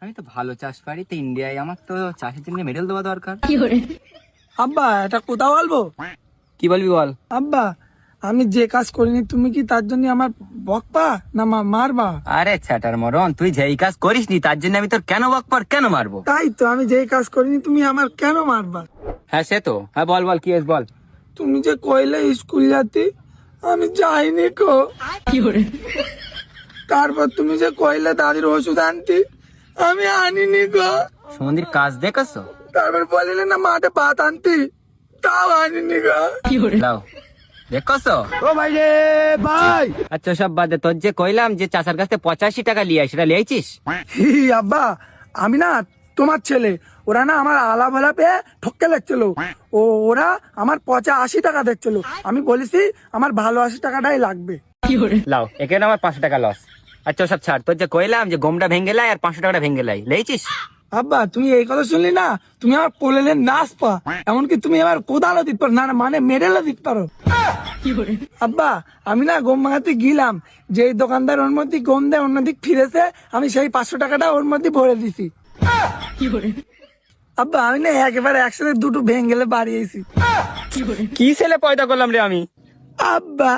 আমি তো ভালো চাষ পারি, তো ইন্ডিয়ায় আমার তো চাষের জন্য মেডেল দেওয়া দরকার। আব্বা এটা কোথা বলবো? কি বলবি বল। আব্বা আমি যে কাজ করিনি তুমি কি তার জন্য আমার বকবা না মারবা? আরে ছাটার মরণ, তুই যেই কাজ করিস নি তার জন্য আমি তোর কেন বকবার কেন মারবো? তাই তো আমি যে কাজ করিনি তুমি আমার কেন মারবা? হ্যাঁ সে তো, হ্যাঁ বল বল কি হয়েছে বল। তুমি যে কইলে স্কুল যাতে আমি যাইনি কো। তারপর তুমি যে কইলে দাদির ওষুধ আনতে আমি আনিনি গো। সমুদ্রের কাজ দেখেছো? তারপর বলিলে না মাঠে ভাত আনতে, তাও আনিনি গো। লাও দেখছো? ও ভাই রে ভাই। আচ্ছা সব বাদে, তোর যে কইলাম যে চাচার কাছে 85 টাকা লিয়ে আয়, সেটা লিয়েছিস? আব্বা আমি না তোমার ছেলে, ওরা না আমার আলা ভালা পেয়ে ঠককে লাগছিল। ওরা আমার 85 টাকা দেখছিল, আমি বলেছি আমার ভালো 80 টাকাটাই লাগবে। লাও এখানে আমার 500 টাকা লস। আচ্ছা সব ছাড়, তোর যে কইলাম যে গমটা ভেঙে লাই আর 500 টাকাটা ভেঙে লাই, লিয়েছিস? আব্বা তুমি এই কথা শুনলি না, তুমি আমার পোলেলে নাচ পা, এমনকি তুমি আমার কোদালও দিতে পারো, না না মানে মেডেলও দিতে পারো। আব্বা আমি না গম ভাঙাতে গিলাম, যে দোকানদার ওর মধ্যে গম দেয় অন্যদিক ফিরেছে, আমি সেই 500 টাকাটা ওর মধ্যে ভরে দিছি। আব্বা আমি না একেবারে একসাথে দুটো ভেঙে বাড়িয়েছি। কি ছেলে পয়দা করলাম রে আমি। আব্বা